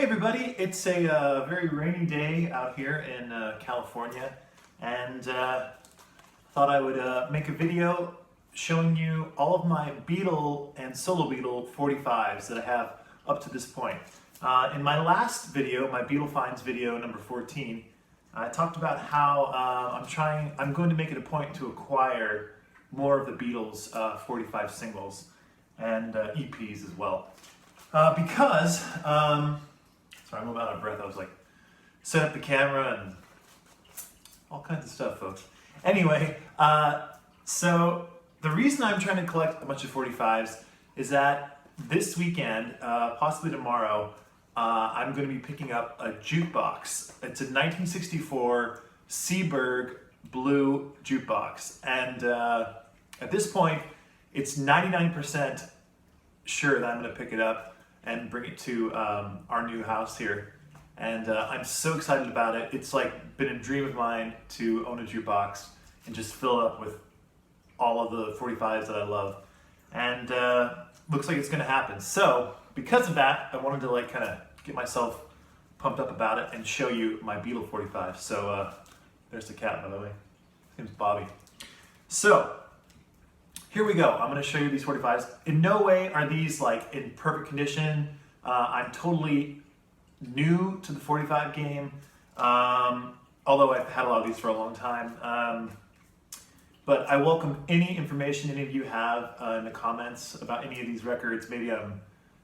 Hey everybody, it's a very rainy day out here in California, and thought I would make a video showing you all of my Beatle and solo Beatle 45s that I have up to this point. In my last video, my Beatle Finds video number 14, I talked about how I'm going to make it a point to acquire more of the Beatles 45 singles and EPs as well. Sorry, I'm a little out of breath. I was like, set up the camera and all kinds of stuff, folks. Anyway, so the reason I'm trying to collect a bunch of 45s is that this weekend, possibly tomorrow, I'm going to be picking up a jukebox. It's a 1964 Seaberg blue jukebox. And at this point, it's 99% sure that I'm going to pick it up and bring it to our new house here. And I'm so excited about it. It's like been a dream of mine to own a jukebox and just fill it up with all of the 45s that I love. And looks like it's gonna happen. So because of that, I wanted to like kind of get myself pumped up about it and show you my Beatle 45. So there's the cat, by the way. His name's Bobby. So here we go. I'm going to show you these 45s. In no way are these like in perfect condition. I'm totally new to the 45 game, although I've had a lot of these for a long time. But I welcome any information any of you have in the comments about any of these records. Maybe I'm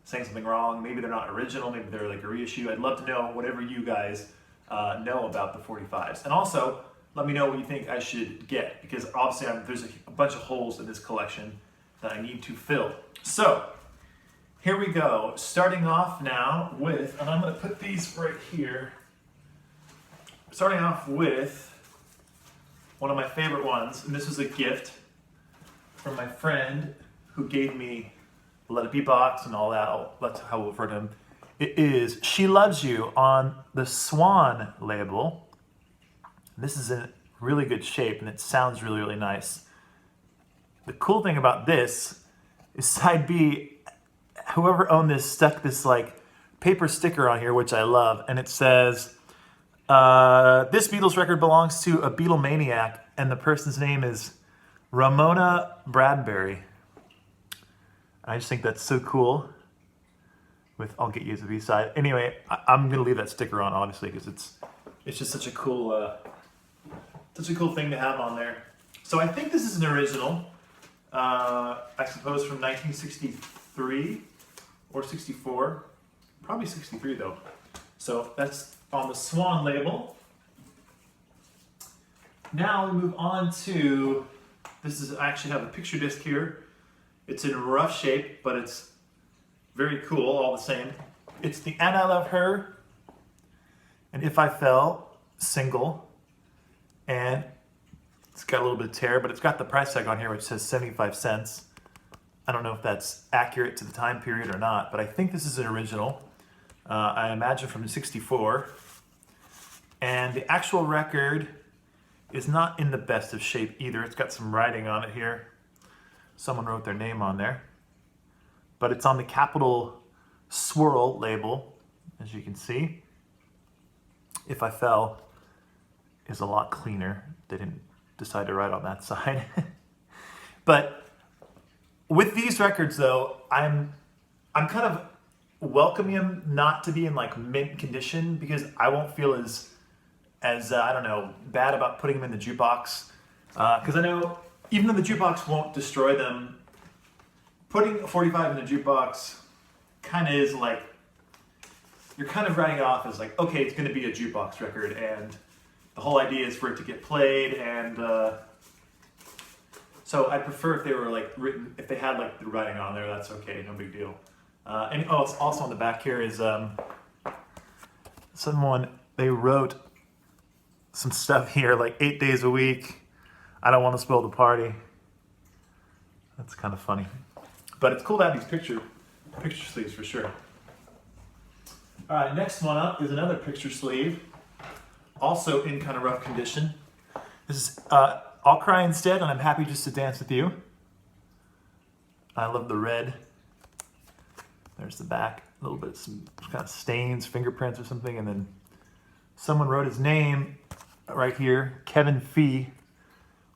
saying something wrong. Maybe they're not original. Maybe they're like a reissue. I'd love to know whatever you guys know about the 45s. And also, let me know what you think I should get, because obviously there's a bunch of holes in this collection that I need to fill. So here we go, starting off now with, and I'm going to put these right here, starting off with one of my favorite ones, and this was a gift from my friend who gave me the Let It Be box and all that. That's how we'll refer to him. It is She Loves You on the Swan label. This is in really good shape and it sounds really, really nice. The cool thing about this is side B, whoever owned this stuck this like paper sticker on here, which I love, and it says, this Beatles record belongs to a Beatlemaniac and the person's name is Ramona Bradbury. I just think that's so cool. I'll get you to the B-side. Anyway, I'm gonna leave that sticker on obviously because it's just such a cool thing to have on there. So I think this is an original, I suppose from 1963 or 64, probably 63 though. So that's on the Swan label. Now we move on to, I actually have a picture disc here. It's in rough shape, but it's very cool all the same. It's the And I Love Her and If I Fell single. And it's got a little bit of tear, but it's got the price tag on here which says 75 cents. I don't know if that's accurate to the time period or not, but I think this is an original. I imagine from 64. And the actual record is not in the best of shape either. It's got some writing on it here. Someone wrote their name on there. But it's on the Capitol Swirl label, as you can see. If I Fell is a lot cleaner. They didn't decide to write on that side. But with these records though, I'm kind of welcoming them not to be in like mint condition because I won't feel as I don't know, bad about putting them in the jukebox. Because I know even though the jukebox won't destroy them, putting a 45 in the jukebox kind of is like, you're kind of writing it off as like, okay, it's gonna be a jukebox record and the whole idea is for it to get played, and so I prefer if they were like written, if they had like the writing on there, that's okay, no big deal. And it's also on the back here is they wrote some stuff here like 8 days a week. I don't want to spoil the party. That's kind of funny, but it's cool to have these picture sleeves for sure. All right, next one up is another picture sleeve. Also in kind of rough condition. This is I'll Cry Instead and I'm Happy Just to Dance With You. I love the red. There's the back. a little bit, some kind of stains, fingerprints or something, and then someone wrote his name right here, Kevin Fee.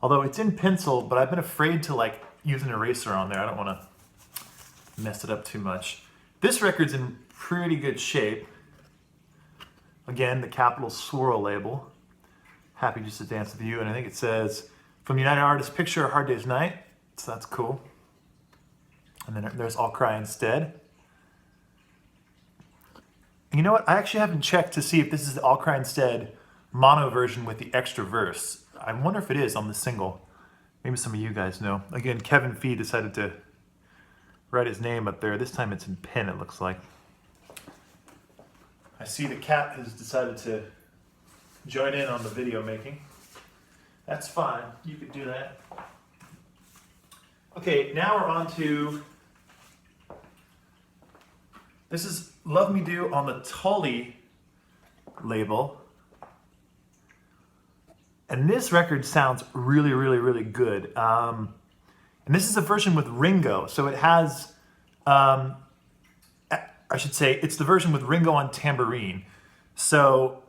Although it's in pencil, but I've been afraid to like use an eraser on there. I don't want to mess it up too much. This record's in pretty good shape. Again, the Capitol Swirl label. Happy Just to Dance With You, and I think it says, from United Artists Picture, A Hard Day's Night. So that's cool. And then there's I'll Cry Instead. And you know what? I actually haven't checked to see if this is the I'll Cry Instead mono version with the extra verse. I wonder if it is on the single. Maybe some of you guys know. Again, Kevin Fee decided to write his name up there. This time it's in pen, it looks like. I see the cat has decided to join in on the video making. That's fine. You could do that. Okay, now we're on to... This is Love Me Do on the Tully label. And this record sounds really, really, really good. And this is a version with Ringo. So it has, I should say, it's the version with Ringo on tambourine. So,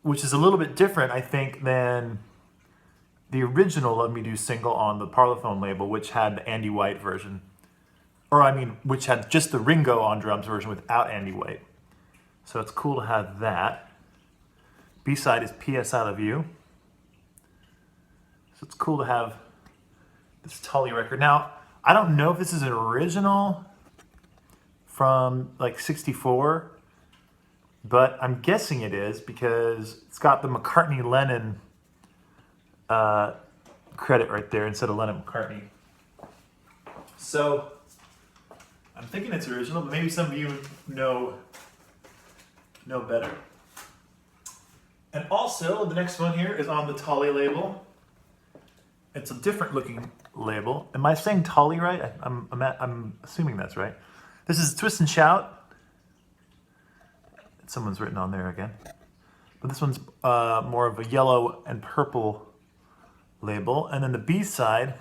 which is a little bit different, I think, than the original Love Me Do single on the Parlophone label, which had the Andy White version. Or, I mean, which had just the Ringo on drums version without Andy White. So it's cool to have that. B-side is P.S. I Love You. So it's cool to have this Tully record. Now, I don't know if this is an original from like 64, but I'm guessing it is because it's got the McCartney-Lennon credit right there instead of Lennon-McCartney. So I'm thinking it's original, but maybe some of you know better. And also, the next one here is on the Tully label. It's a different looking label. Am I saying Tully right? I'm assuming that's right. This is Twist and Shout. Someone's written on there again. But this one's more of a yellow and purple label. And then the B-side,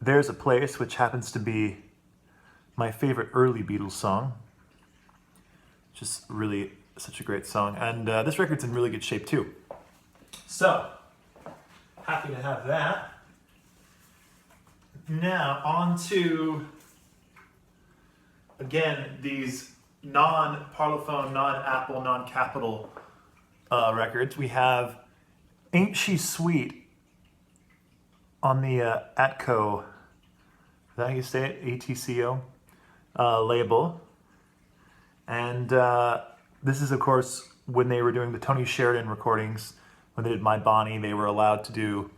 There's a Place, which happens to be my favorite early Beatles song. Just really such a great song. And this record's in really good shape too. So, happy to have that. Now, on to, again, these non-Parlophone, non-Apple, non-Capitol records. We have Ain't She Sweet on the Atco, is that how you say it? ATCO label. And this is, of course, when they were doing the Tony Sheridan recordings. When they did My Bonnie, they were allowed to do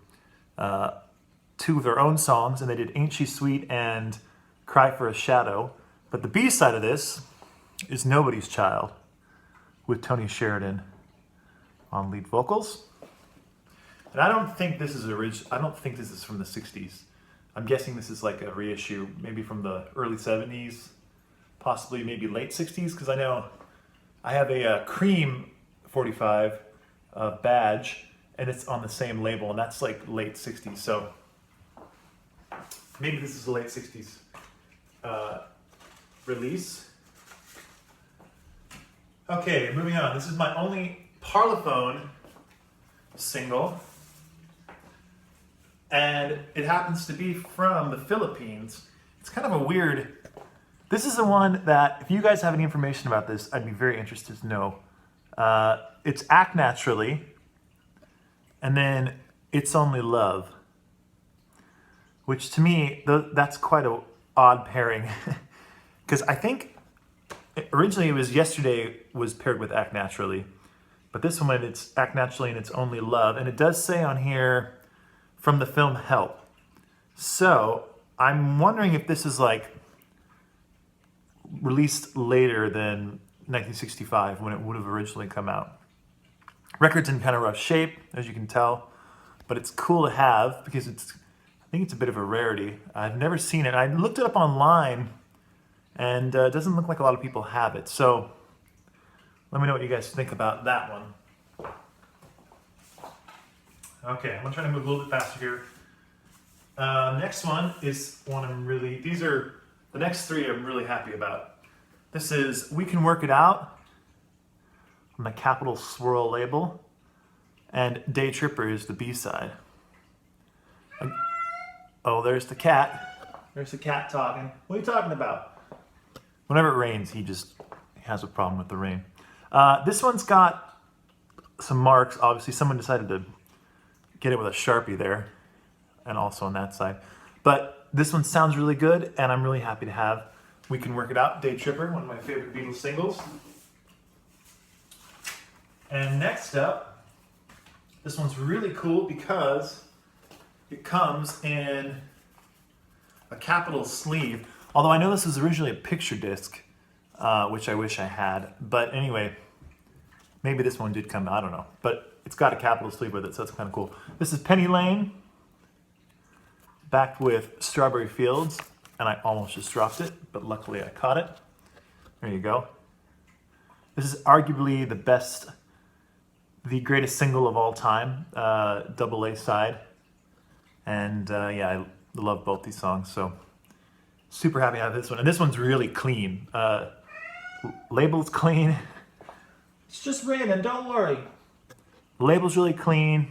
two of their own songs, and they did Ain't She Sweet and Cry for a Shadow. But the B-side of this is Nobody's Child with Tony Sheridan on lead vocals. And I don't think this is I don't think this is from the 60s. I'm guessing this is like a reissue, maybe from the early 70s, possibly maybe late 60s, because I know I have a Cream 45 badge, and it's on the same label, and that's like late 60s, so maybe this is a late 60s release. Okay, moving on. This is my only Parlophone single, and it happens to be from the Philippines. It's kind of a weird... This is the one that, if you guys have any information about this, I'd be very interested to know. It's Act Naturally, and then It's Only Love, which to me, that's quite an odd pairing. Because I think originally it was Yesterday was paired with Act Naturally, but this one it's Act Naturally and It's Only Love, and it does say on here from the film Help. So I'm wondering if this is like released later than 1965 when it would have originally come out. Record's in kind of rough shape, as you can tell, but it's cool to have because I think it's a bit of a rarity. I've never seen it. I looked it up online, and it doesn't look like a lot of people have it. So let me know what you guys think about that one. Okay, I'm gonna try to move a little bit faster here. Next one is one the next three I'm really happy about. This is We Can Work It Out on the Capital Swirl label, and Day Tripper is the B-side. Oh, there's the cat. There's the cat talking. What are you talking about? Whenever it rains, he just has a problem with the rain. This one's got some marks. Obviously, someone decided to get it with a Sharpie there, and also on that side. But this one sounds really good, and I'm really happy to have We Can Work It Out, Day Tripper, one of my favorite Beatles singles. And next up, this one's really cool because it comes in a Capitol sleeve. Although I know this was originally a picture disc, which I wish I had. But anyway, maybe this one did come, I don't know. But it's got a Capitol sleeve with it, so that's kind of cool. This is Penny Lane, backed with Strawberry Fields. And I almost just dropped it, but luckily I caught it. There you go. This is arguably the greatest single of all time, double A side. And yeah, I love both these songs, so super happy to have this one. And this one's really clean. Label's clean. It's just raining, don't worry. Label's really clean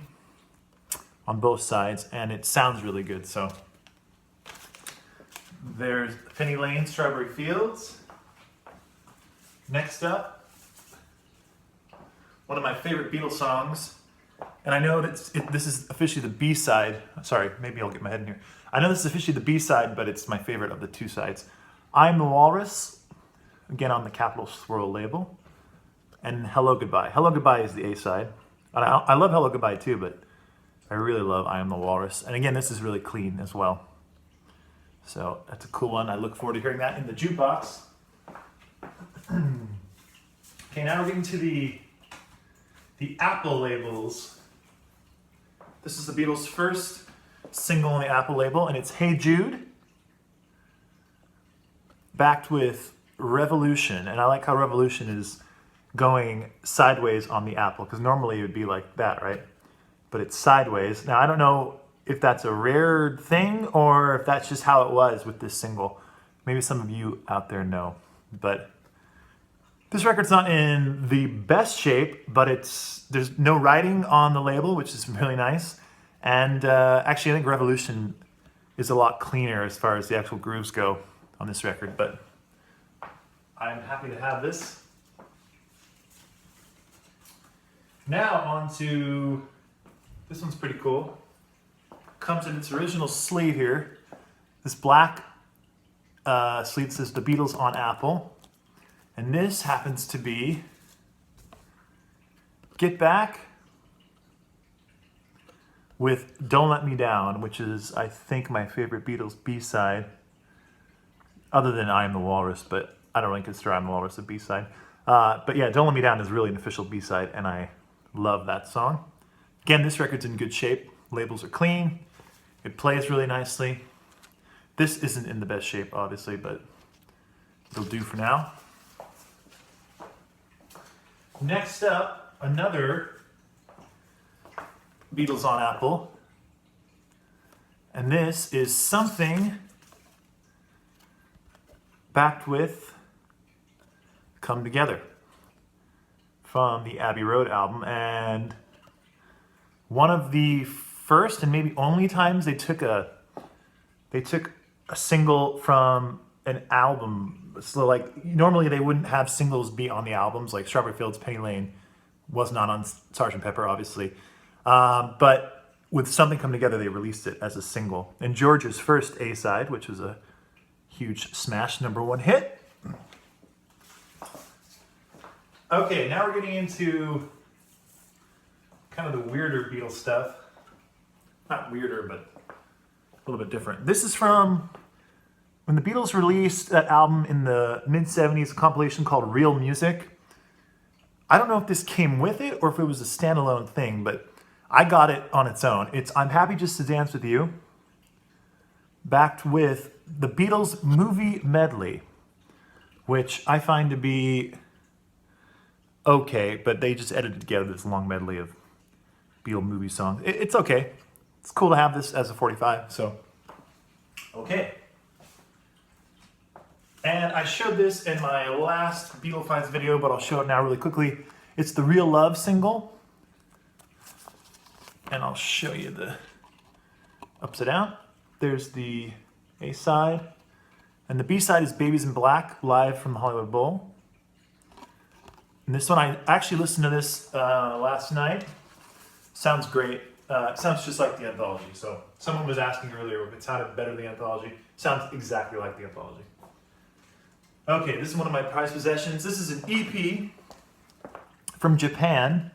on both sides, and it sounds really good, so. There's Penny Lane, Strawberry Fields. Next up, one of my favorite Beatles songs. And I know that this is officially the B-side. Sorry, maybe I'll get my head in here. I know this is officially the B-side, but it's my favorite of the two sides. I'm the Walrus, again on the Capital Swirl label. And Hello Goodbye. Hello Goodbye is the A-side. I love Hello Goodbye too, but I really love I Am the Walrus. And again, this is really clean as well. So that's a cool one. I look forward to hearing that in the jukebox. Okay, now we're getting to the Apple labels. This is the Beatles' first single on the Apple label, and it's Hey Jude, backed with Revolution. And I like how Revolution is going sideways on the Apple, because normally it would be like that, right? But it's sideways. Now, I don't know if that's a rare thing or if that's just how it was with this single. Maybe some of you out there know. But this record's not in the best shape, but there's no writing on the label, which is really nice. And actually, I think Revolution is a lot cleaner as far as the actual grooves go on this record. But I'm happy to have this. Now on to, this one's pretty cool. Comes in its original sleeve here. This black sleeve says The Beatles on Apple. And this happens to be Get Back with Don't Let Me Down, which is, I think, my favorite Beatles B-side, other than I Am the Walrus, but I don't really consider I Am the Walrus a B-side. But yeah, Don't Let Me Down is really an official B-side, and I love that song. Again, this record's in good shape. Labels are clean. It plays really nicely. This isn't in the best shape, obviously, but it'll do for now. Next up, another Beatles on Apple. And this is Something backed with Come Together from the Abbey Road album. And one of the first and maybe only times they took a single from an album. So like normally they wouldn't have singles be on the albums, like Strawberry Fields, Penny Lane was not on Sgt. Pepper, obviously. But with Something Come Together, they released it as a single. And George's first A-side, which was a huge smash #1 hit. Okay, now we're getting into kind of the weirder Beatles stuff. Not weirder, but a little bit different. This is from when the Beatles released that album in the mid-70s, a compilation called Real Music. I don't know if this came with it or if it was a standalone thing, but I got it on its own. It's I'm Happy Just to Dance With You, backed with the Beatles movie medley, which I find to be okay, but they just edited together this long medley of Beatle movie songs. It's okay. It's cool to have this as a 45, so okay. And I showed this in my last Beatle finds video, but I'll show it now really quickly. It's the Real Love single. And I'll show you the upside down. There's the A side. And the B side is Babies in Black, live from the Hollywood Bowl. And this one, I actually listened to this last night. Sounds great. It sounds just like the anthology. So someone was asking earlier if it sounded better than the anthology. Sounds exactly like the anthology. Okay, this is one of my prized possessions. This is an EP from Japan.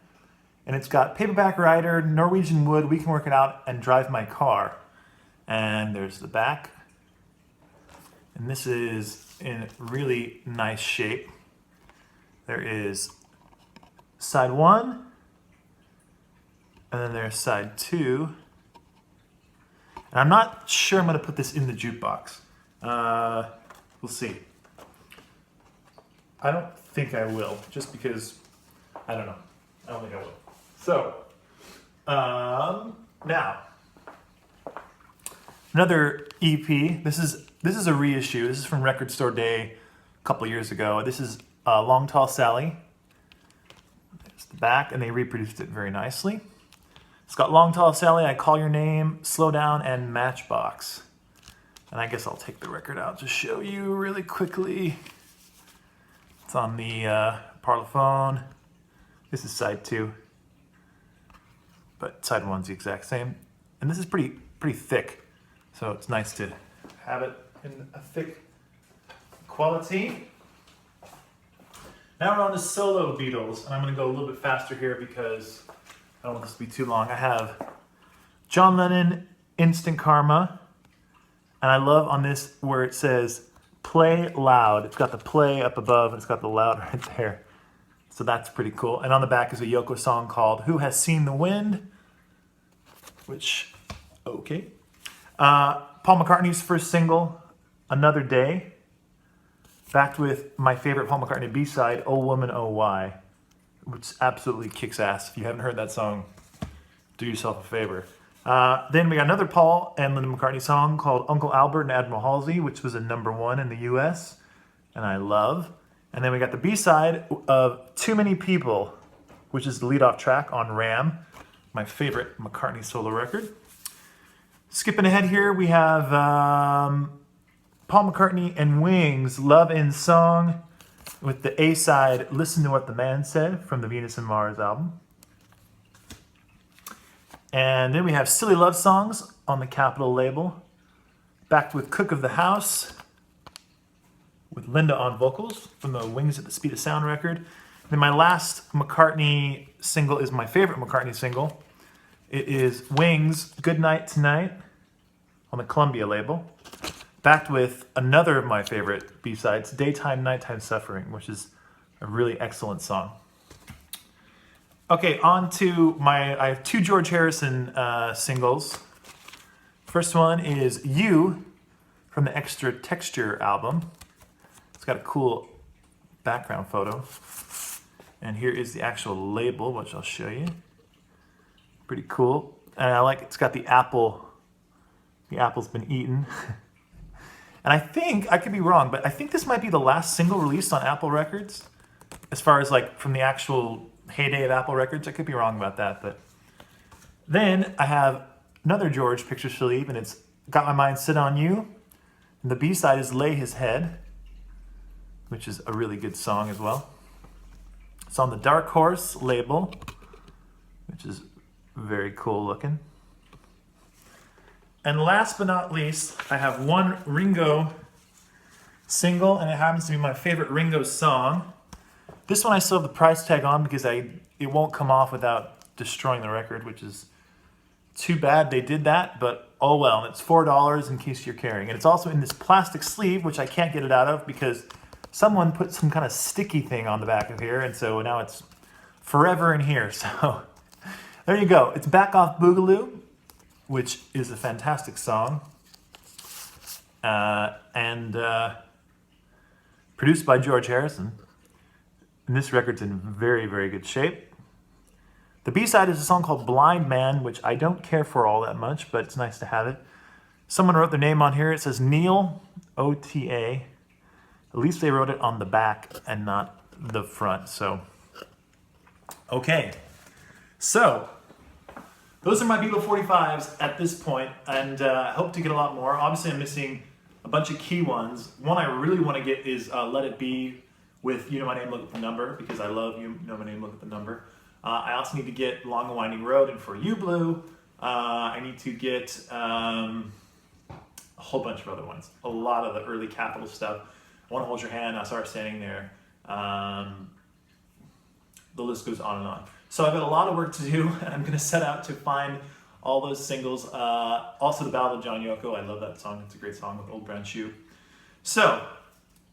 And it's got Paperback Writer, Norwegian Wood, We Can Work It Out, and Drive My Car. And there's the back. And this is in really nice shape. There is side 1. And then there's side 2. And I'm not sure I'm going to put this in the jukebox. We'll see. I don't think I will, just because, I don't know. I don't think I will. So, now, another EP. This is a reissue. This is from Record Store Day a couple years ago. This is Long Tall Sally. There's the back, and they reproduced it very nicely. It's got Long Tall Sally, I Call Your Name, Slow Down, and Matchbox. And I guess I'll take the record out to show you really quickly. It's on the Parlophone. This is side 2. But side 1's the exact same. And this is pretty thick. So it's nice to have it in a thick quality. Now we're on to solo Beatles. And I'm going to go a little bit faster here because I don't want this to be too long. I have John Lennon, Instant Karma. And I love on this where it says play loud. It's got the play up above and it's got the loud right there. So that's pretty cool. And on the back is a Yoko song called Who Has Seen the Wind? Which, okay. Paul McCartney's first single, Another Day. Backed with my favorite Paul McCartney B-side, Oh Woman, Oh Why. Which absolutely kicks ass. If you haven't heard that song, do yourself a favor. Then we got another Paul and Linda McCartney song called Uncle Albert and Admiral Halsey, which was a #1 in the US. And I love. And then we got the B-side of Too Many People, which is the lead-off track on Ram, my favorite McCartney solo record. Skipping ahead here, we have Paul McCartney and Wings, Love in Song, with the A-side, Listen to What the Man Said, from the Venus and Mars album. And then we have Silly Love Songs on the Capitol label, backed with Cook of the House, with Linda on vocals from the Wings at the Speed of Sound record. And then my last McCartney single is my favorite McCartney single. It is Wings, Good Night Tonight, on the Columbia label, backed with another of my favorite B-sides, Daytime, Nighttime Suffering, which is a really excellent song. Okay, on to I have 2 George Harrison singles. First one is You, from the Extra Texture album. It's got a cool background photo. And here is the actual label, which I'll show you. Pretty cool. And I like it's got the apple. The apple's been eaten. And I think, I could be wrong, but I think this might be the last single released on Apple Records. As far as like from the actual heyday of Apple Records. I could be wrong about that. But then I have another George picture sleeve, and it's Got My Mind Set on You. And the B-side is Lay His Head, which is a really good song as well. It's on the Dark Horse label, which is very cool looking. And last but not least, I have one Ringo single, and it happens to be my favorite Ringo song. This one I still have the price tag on because it won't come off without destroying the record, which is too bad they did that, but oh well. And it's $4 in case you're carrying. And it's also in this plastic sleeve, which I can't get it out of because someone put some kind of sticky thing on the back of here, and so now it's forever in here. So there you go. It's Back Off Boogaloo, which is a fantastic song, and produced by George Harrison. And this record's in very, very good shape. The B-side is a song called Blind Man, which I don't care for all that much, but it's nice to have it. Someone wrote their name on here. It says Neil, O-T-A. At least they wrote it on the back and not the front. So, okay. So, those are my Beatle 45s at this point, and I hope to get a lot more. Obviously, I'm missing a bunch of key ones. One I really want to get is Let It Be with You Know My Name, Look at the Number, because I love You Know My Name, Look at the Number. I also need to get Long and Winding Road and For You Blue. I need to get a whole bunch of other ones. A lot of the early Capitol stuff. I Want to Hold Your Hand, I Saw Her Standing There. The list goes on and on. So I've got a lot of work to do, and I'm going to set out to find all those singles. Also the Ballad of John Yoko. I love that song. It's a great song with Old Brown Shoe. So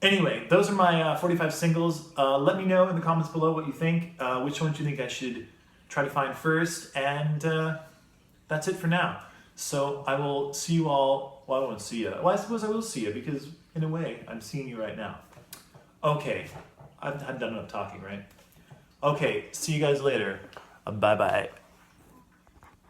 anyway, those are my 45 singles. Let me know in the comments below what you think. Which ones you think I should try to find first. And that's it for now. So I will see you all. Well, I won't see you. Well, I suppose I will see you because in a way I'm seeing you right now. Okay, I've done enough talking, right? Okay, see you guys later. Bye-bye.